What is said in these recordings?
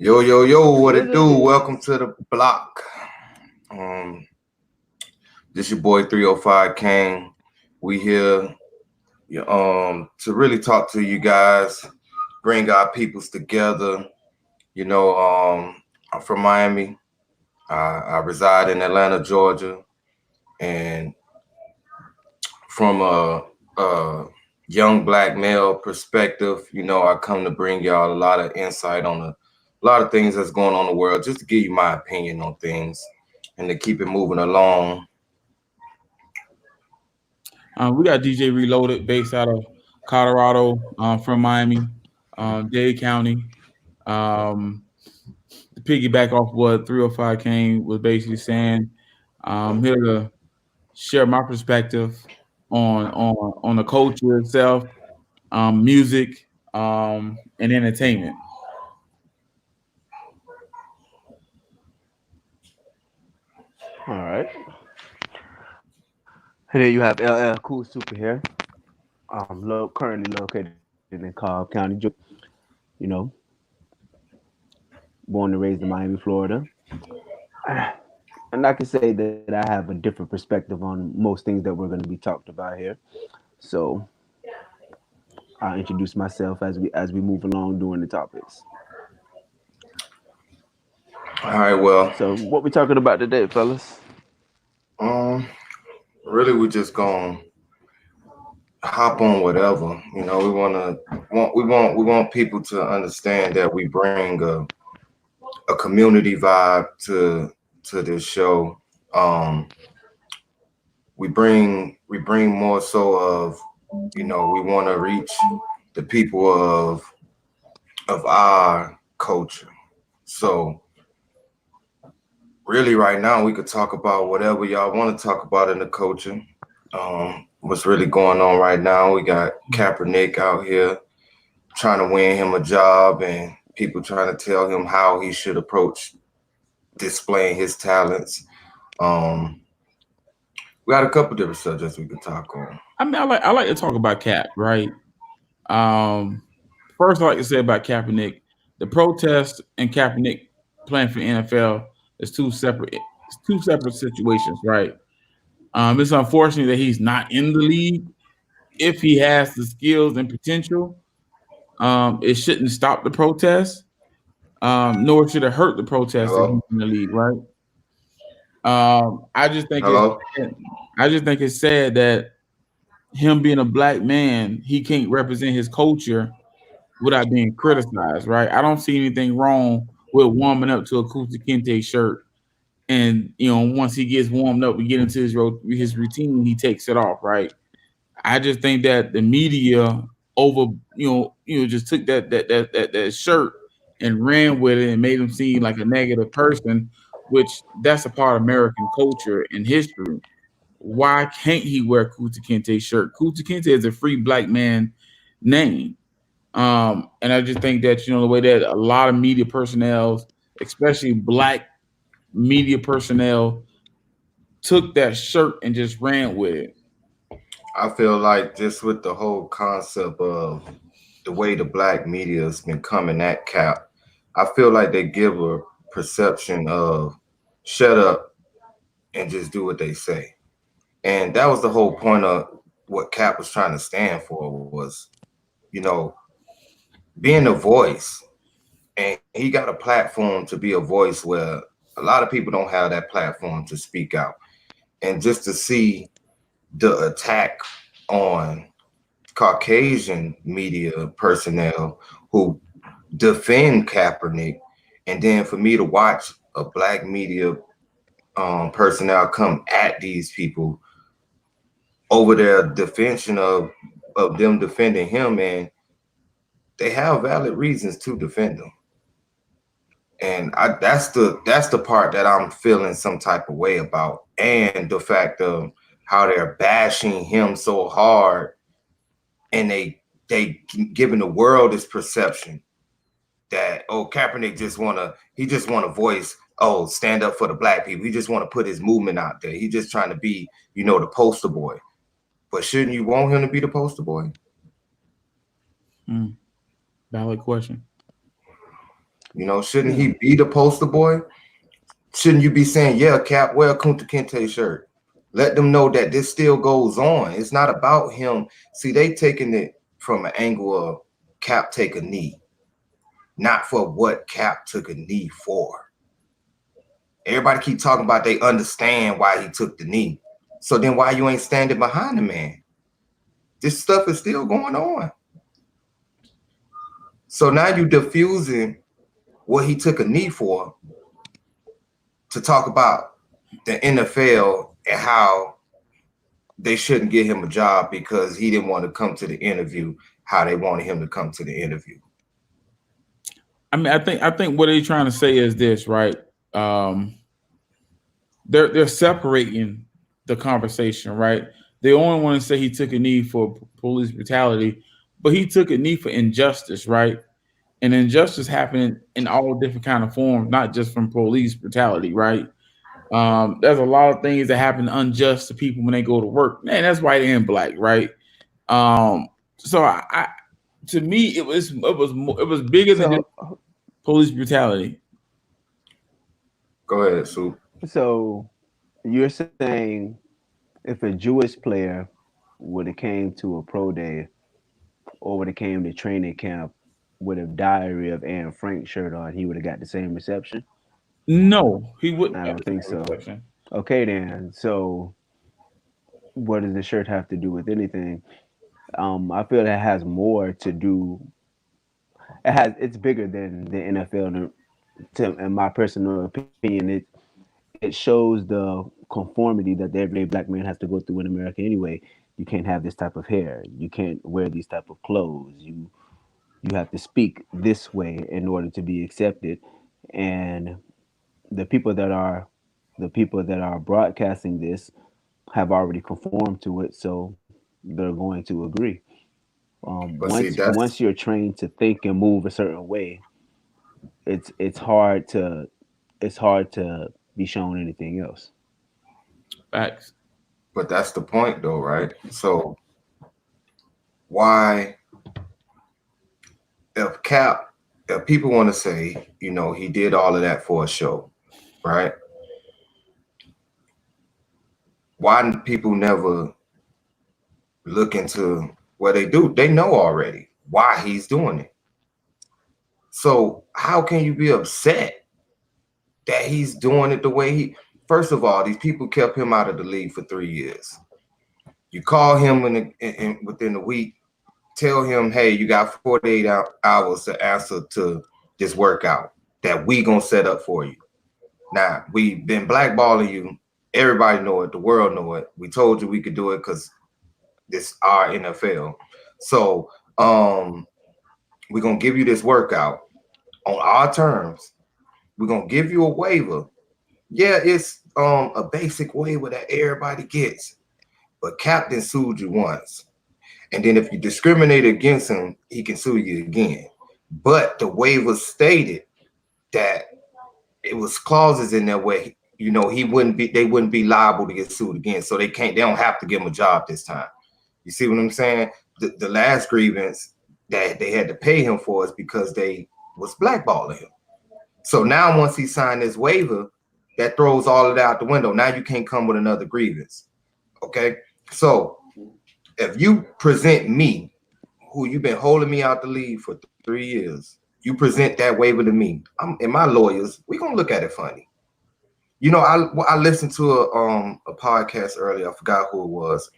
Yo, yo, yo, what What it it do? is? Welcome to the block. Um, this your boy 305 Kane. We here to really talk to you guys, bring our peoples together. You know, I'm from Miami. I reside in Atlanta, Georgia, and from a young black male perspective, I come to bring y'all a lot of insight on a lot of things that's going on in the world, just to give you my opinion on things and to keep it moving along. We got DJ Reloaded, based out of Colorado, from Miami, Dade County. Um, to piggyback off what 305 Kane was basically saying, I'm here to share my perspective on the culture itself, music, and entertainment. All right. And then you have LL Cool Super here. Currently located in Cobb County, Georgia. You know, born and raised in Miami, Florida. And I can say that I have a different perspective on most things that we're going to be talked about here. So I'll introduce myself as we move along during the topics. All right, well, So what we talking about today, fellas? um, really, we're just gonna hop on whatever. We want people to understand that we bring a community vibe to this show. Um, we bring more so of we want to reach the people of our culture. So really, right now we could talk about whatever y'all want to talk about in the culture. What's really going on right now? We got Kaepernick out here trying to win him a job, and people trying to tell him how he should approach displaying his talents. Um, we got a couple different subjects we could talk on. I mean, I like to talk about Cap, right? Um, First, I like to say about Kaepernick, the protest and Kaepernick playing for the NFL is two separate situations, right? It's unfortunate that he's not in the league. If he has the skills and potential, it shouldn't stop the protest, nor should it hurt the protest if he's Hello, in the league, right? I just think it's hello. I just think it's sad that him being a black man, he can't represent his culture without being criticized, right? I don't see anything wrong with warming up to a Kunta Kinte shirt, and once he gets warmed up, we get into his routine, he takes it off, right? I just think that the media over, just took that shirt and ran with it and made him seem like a negative person, which that's a part of American culture and history. Why can't he wear Kunta Kinte shirt? Kunta Kinte is a free black man name. And I just think that the way that a lot of media personnel, especially black media personnel, took that shirt and just ran with it. I feel like just with the whole concept of the way the black media has been coming at Cap, I feel like they give a perception of shut up and just do what they say. And that was the whole point of what Cap was trying to stand for was, you know, being a voice. And he got a platform to be a voice where a lot of people don't have that platform to speak out. And just to see the attack on Caucasian media personnel who defend Kaepernick, and then for me to watch a black media personnel come at these people over their defense of them defending him, and they have valid reasons to defend him. And that's the part that I'm feeling some type of way about, and the fact of how they're bashing him so hard, and they giving the world this perception that, oh, Kaepernick just wanna voice, oh, stand up for the black people. He just want to put his movement out there. He just trying to be, the poster boy. But shouldn't you want him to be the poster boy? Hmm. Valid question. You know, shouldn't he be the poster boy? Shouldn't you be saying, yeah, Cap, wear a Kunta Kinte shirt? Let them know that this still goes on. It's not about him. See, they taking it from an angle of Cap take a knee, not for what Cap took a knee for. Everybody keep talking about they understand why he took the knee. So then why you ain't standing behind the man? This stuff is still going on. So now you diffusing what he took a knee for to talk about the NFL and how they shouldn't give him a job because he didn't want to come to the interview how they wanted him to come to the interview. I mean, I think what they're trying to say is this, right? They're separating the conversation, right? They only want to say he took a knee for police brutality, but he took a knee for injustice, right? And injustice happening in all different kind of forms, not just from police brutality, right? There's a lot of things that happen unjust to people when they go to work. Man, that's white and black, right? So I to me, it was bigger than just police brutality. Go ahead, Sue. So you're saying if a Jewish player would have came to a pro day or would have came to training camp with a Diary of Anne Frank shirt on, he would have got the same reception? No, he wouldn't I have don't the think same so. reception. Okay, then. So what does the shirt have to do with anything? I feel that has more to do. It's bigger than the NFL. In my personal opinion, it shows the conformity that the everyday black man has to go through in America anyway. You can't have this type of hair. You can't wear these type of clothes. You have to speak this way in order to be accepted. And the people that are broadcasting this have already conformed to it, so they're going to agree. But see, Once that's you're trained to think and move a certain way, it's hard to be shown anything else. Facts. but that's the point though, right? So why if Cap, if people want to say, you know, he did all of that for a show, right? Why do people never look into what they do? They know already why he's doing it. So how can you be upset that he's doing it the way he? First of all, these people kept him out of the league for 3 years. You call him within a week, tell him, hey, you got 48 hours to answer to this workout that we gonna set up for you. Now, we've been blackballing you. Everybody know it. The world know it. We told you we could do it because this our NFL. So we're gonna give you this workout on our terms. We're gonna give you a waiver. Yeah, it's a basic waiver that everybody gets. But Captain sued you once. And then if you discriminate against him, he can sue you again. But the waiver stated that it was clauses in there where they wouldn't be liable to get sued again. So they don't have to give him a job this time. You see what I'm saying? The last grievance that they had to pay him for is because they was blackballing him. So now once he signed this waiver, that throws all of that out the window. Now you can't come with another grievance. Okay. So if you present me, who you've been holding me out the league for 3 years, you present that waiver to me, and my lawyers, we're gonna look at it funny. You know, I listened to a podcast earlier. I forgot who it was.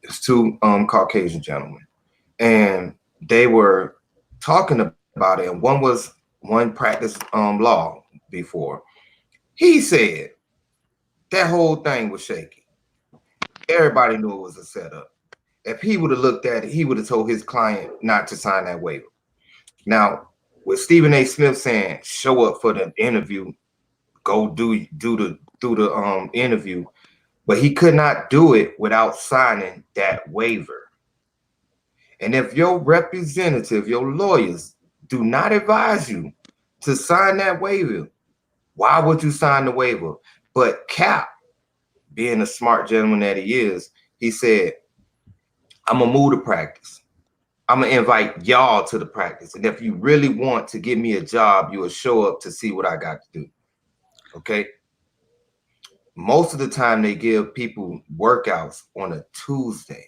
It's two Caucasian gentlemen, and they were talking about it. And one practiced law before. He said that whole thing was shaky. Everybody knew it was a setup. If he would have looked at it, he would have told his client not to sign that waiver. Now, with Stephen A. Smith saying, show up for the interview, go do the interview, but he could not do it without signing that waiver. And if your representative, your lawyers, do not advise you to sign that waiver, why would you sign the waiver? But Cap, being a smart gentleman that he is, he said, I'm gonna move to practice. I'm gonna invite y'all to the practice. And if you really want to give me a job, you will show up to see what I got to do. Okay. Most of the time they give people workouts on a Tuesday,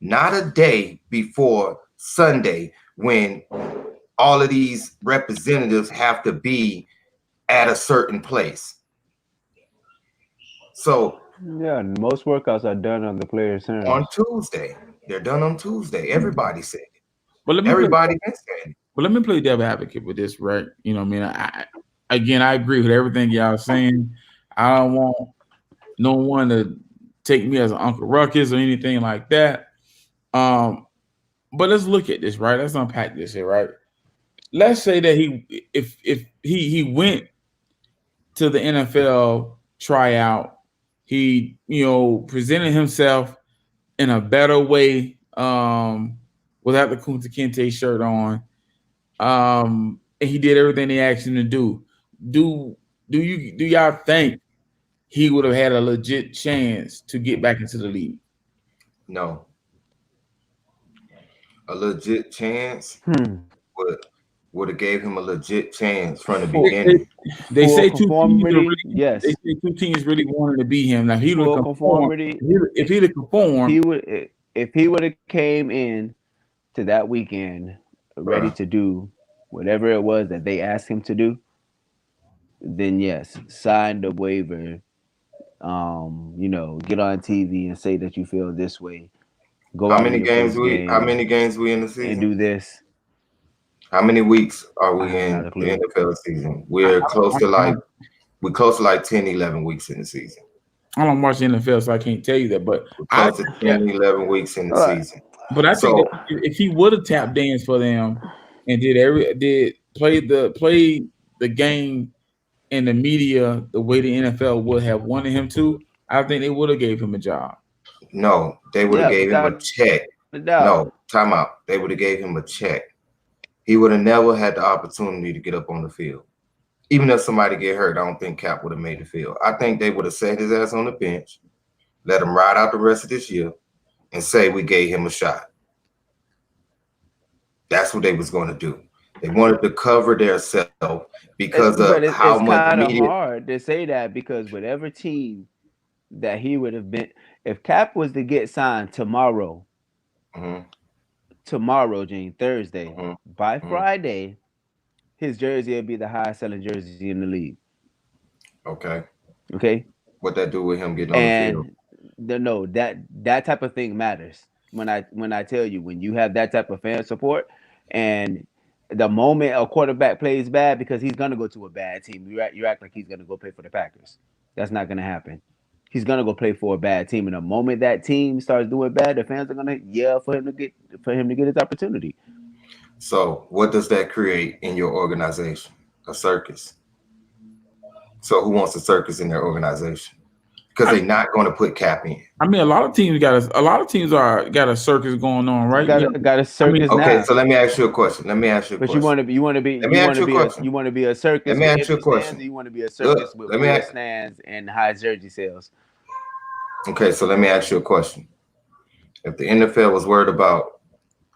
not a day before Sunday when all of these representatives have to be at a certain place. So Yeah, most workouts are done on the player's terms. on Tuesday, they're done on Tuesday. Everybody said it. But let me Everybody been saying it. But let me play devil advocate with this, right? You know, what I mean, I agree with everything y'all saying. I don't want no one to take me as an Uncle Ruckus or anything like that. But let's look at this, right? Let's unpack this here, right? Let's say that if he went to the NFL tryout, he presented himself in a better way without the Kunta Kinte shirt on. And he did everything they asked him to do. Do y'all think he would have had a legit chance to get back into the league? No. A legit chance would have gave him a legit chance from the beginning. They say two teams yes. They say two teams really wanted to beat him. Now he would have conformity. If he'd have conformed, if he would have came in to that weekend ready to do whatever it was that they asked him to do, then yes, sign the waiver. Get on TV and say that you feel this way. Go How out many games we in the season? And do this. How many weeks are we in the NFL season? We're close to like 10, 11 weeks in the season. I don't watch the NFL, so I can't tell you that. But we're close to 10, 11 weeks in the season. But I think that if he would have tap danced for them and play the game in the media the way the NFL would have wanted him to, I think they would have gave him a job. No, they would have gave him a check. No, time out. They would have gave him a check. He would have never had the opportunity to get up on the field. Even if somebody get hurt, I don't think Cap would have made the field. I think they would have set his ass on the bench, let him ride out the rest of this year, and say we gave him a shot. That's what they was going to do. They wanted to cover their self because of how much media. It's hard to say that because whatever team that he would have been, if Cap was to get signed tomorrow, Thursday, by Friday, his jersey would be the highest selling jersey in the league. Okay. What that do with him getting on the field? No, that type of thing matters. When I tell you, when you have that type of fan support, and the moment a quarterback plays bad because he's gonna go to a bad team, you act like he's gonna go play for the Packers. That's not gonna happen. He's gonna go play for a bad team, and the moment that team starts doing bad, the fans are gonna yell for him to get his opportunity. So, what does that create in your organization? A circus. So, who wants a circus in their organization? Because they're not going to put Cap in. I mean, a lot of teams got a circus going on, right? Got a circus. Okay, so let me ask you a question. But you want to be a circus. Let me ask you a question. You want to be a circus with stands and high jersey sales. Okay, so let me ask you a question. If the NFL was worried about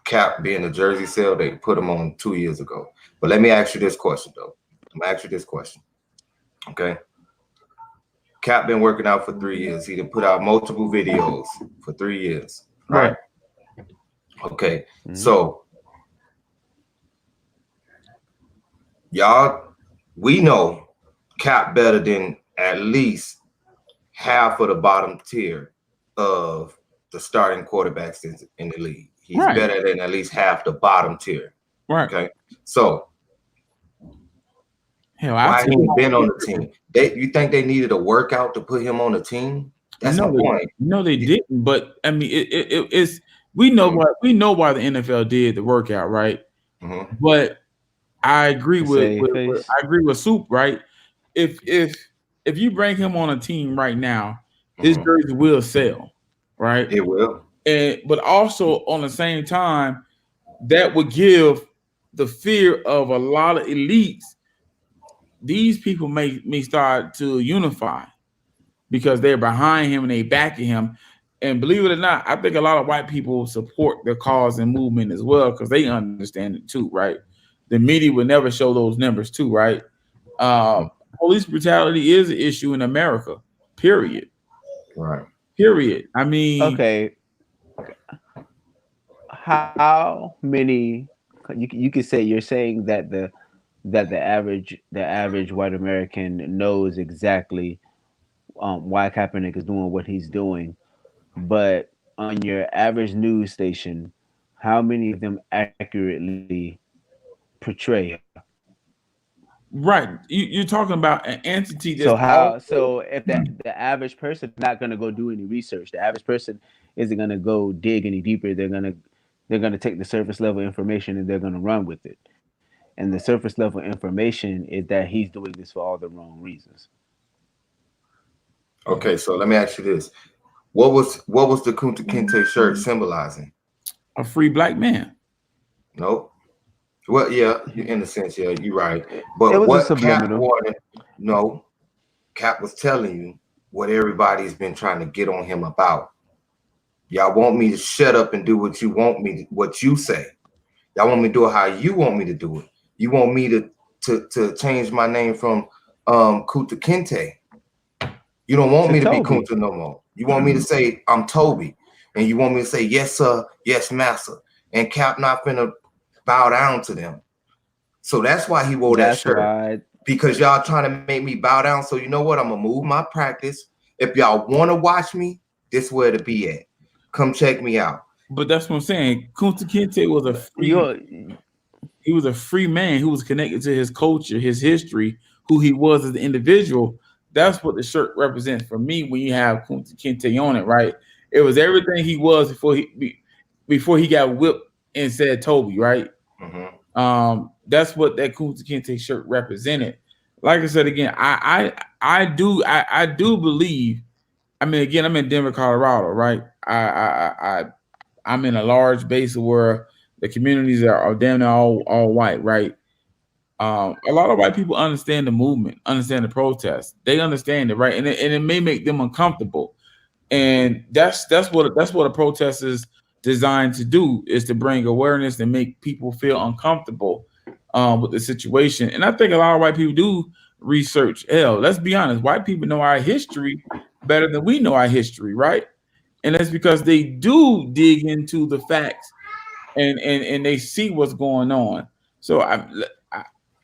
Cap being a jersey sale, they put him on 2 years ago. But let me ask you this question, though. Okay. Cap been working out for 3 years. He done put out multiple videos for 3 years. Right. Okay. So we know Cap better than at least half of the bottom tier of the starting quarterbacks in the league. He's better than at least half the bottom tier. Right. Okay. So why he been on the team? You think they needed a workout to put him on the team? That's my point. No, they didn't. But I mean, it's we know why the NFL did the workout, right? But I agree with Soup, right? If you bring him on a team right now, his jersey will sell, right? It will. But also on the same time, that would give the fear of a lot of elites. These people may start to unify because they're behind him and they backing him. And believe it or not, I think a lot of white people support the cause and movement as well because they understand it too, right? The media would never show those numbers too, right? Police brutality is an issue in America, period. Right. Period. I mean, Okay, how many? You could say you're saying that the average white American knows exactly why Kaepernick is doing what he's doing, but on your average news station, how many of them accurately portray? right. You're talking about an entity So that's how? also So if the average person not gonna go do any research, the average person isn't gonna go dig any deeper. They're gonna take the surface level information and they're gonna run with it. And the surface level information is that he's doing this for all the wrong reasons. Okay, so let me ask you this: what was the Kunta Kinte shirt symbolizing? a free black man. Nope. Well, yeah, in a sense, yeah, you're right. It But was a what Cap subliminal. wanted, no, Cap was telling you what everybody's been trying to get on him about. Y'all want me to shut up and do what you want me to, what you say. Y'all want me to do it how you want me to do it. You want me to change my name from Kunta Kinte. You don't want To me to be Toby. Kunta no more. You want me to say I'm Toby, and you want me to say yes sir, yes master. And Cap not finna bow down to them. So that's why he wore that That's shirt. why. Because y'all trying to make me bow down. So you know what? I'm gonna move my practice. If y'all want to watch me, this where to be at. Come check me out. But that's what I'm saying. Kunta Kinte was a free. You're, He was a free man who was connected to his culture, his history, who he was as an individual. That's what the shirt represents for me. When you have Kunta Kinte on it, right? It was everything he was before he got whipped and said Toby, right? That's what that Kunta Kinte shirt represented. Like I said again, I do believe. I mean, again, I'm in Denver, Colorado, right? I'm in a large base where the communities are damn near all white, right? A lot of white people understand the movement, understand the protest. They understand it, right? And it may make them uncomfortable. And that's what a protest is designed to do, is to bring awareness and make people feel uncomfortable with the situation. And I think a lot of white people do research. Hell, let's be honest, white people know our history better than we know our history, right? And that's because they do dig into the facts and they see what's going on. So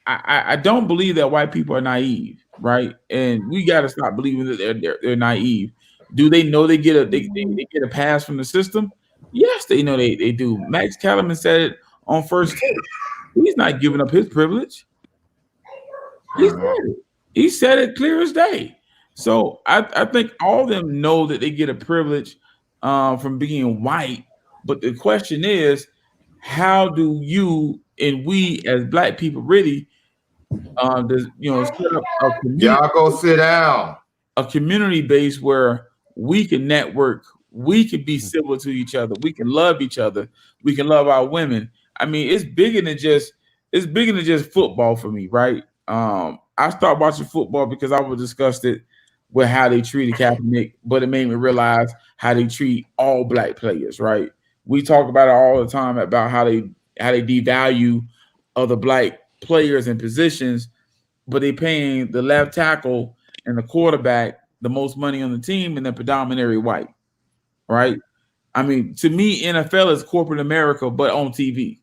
I don't believe that white people are naive, right? And we got to stop believing that they're naive. Do they know they get a pass from the system? Yes, they know they do. Max Kellerman said it on First Take. He's not giving up his privilege. He said it. He said it clear as day. So I think all of them know that they get a privilege from being white. But the question is, how do you and we as black people really set up a community? Y'all go sit down. A community base where we can network, we can be civil to each other, we can love each other, we can love our women. I mean, it's bigger than just football for me, right? I started watching football because I was disgusted with how they treated Kaepernick, but it made me realize how they treat all black players, right? We talk about it all the time about how they devalue other black players and positions, but they paying the left tackle and the quarterback the most money on the team, and they're predominantly white, right? I mean, to me, NFL is corporate America, but on TV.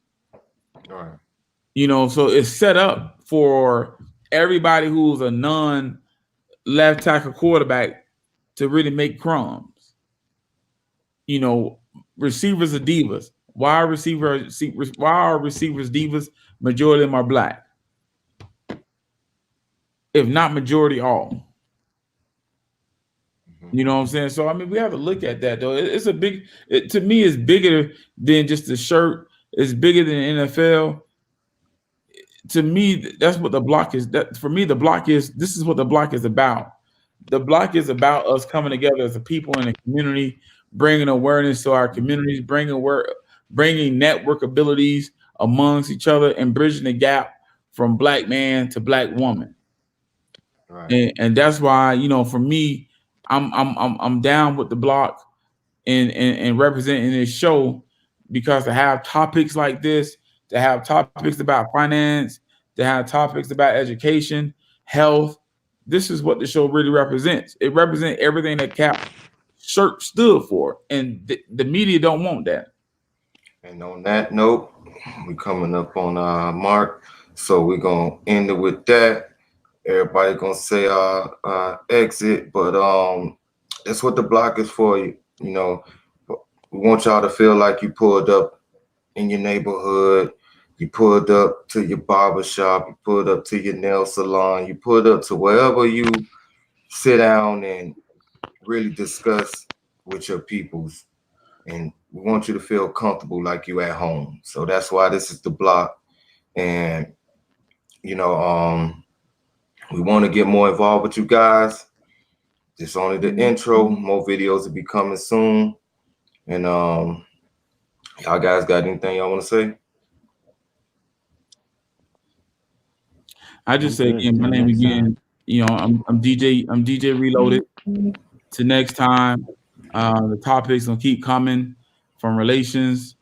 All right. So it's set up for everybody who's a non-left tackle quarterback to really make crumbs. Receivers are divas. Why are receivers divas? Majority of them are black, if not majority all. You know what I'm saying? So I mean, we have to look at that though. It's to me, it's bigger than just the shirt. It's bigger than the NFL. To me, that's what the block is. That for me, this is what the block is about. The block is about us coming together as a people in a community, bringing awareness to our communities, bringing network abilities amongst each other, and bridging the gap from black man to black woman. Right. And that's why, for me, I'm down with the block. and representing this show, because to have topics like this, to have topics about finance, to have topics about education, health, this is what the show really represents. It represents everything that Cap stood for, and the media don't want that. And on that note, we coming up on our mark, so we're gonna end it with that. Everybody gonna say exit, but that's what the block is for. You know, we want y'all to feel like you pulled up in your neighborhood, you pulled up to your barber shop, you pulled up to your nail salon, you pulled up to wherever you sit down and really discuss with your peoples. And we want you to feel comfortable like you at home. So that's why this is the block. And you know, we want to get more involved with you guys. This only the intro. More videos will be coming soon. And y'all guys got anything y'all want to say? I just say again, my name again. You know, I'm DJ Reloaded. Till next time, the topics will keep coming, from relations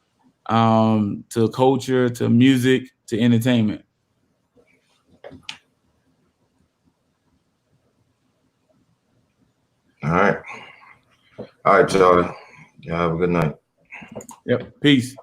to culture to music to entertainment. All right, y'all. Y'all have a good night. Yep. Peace.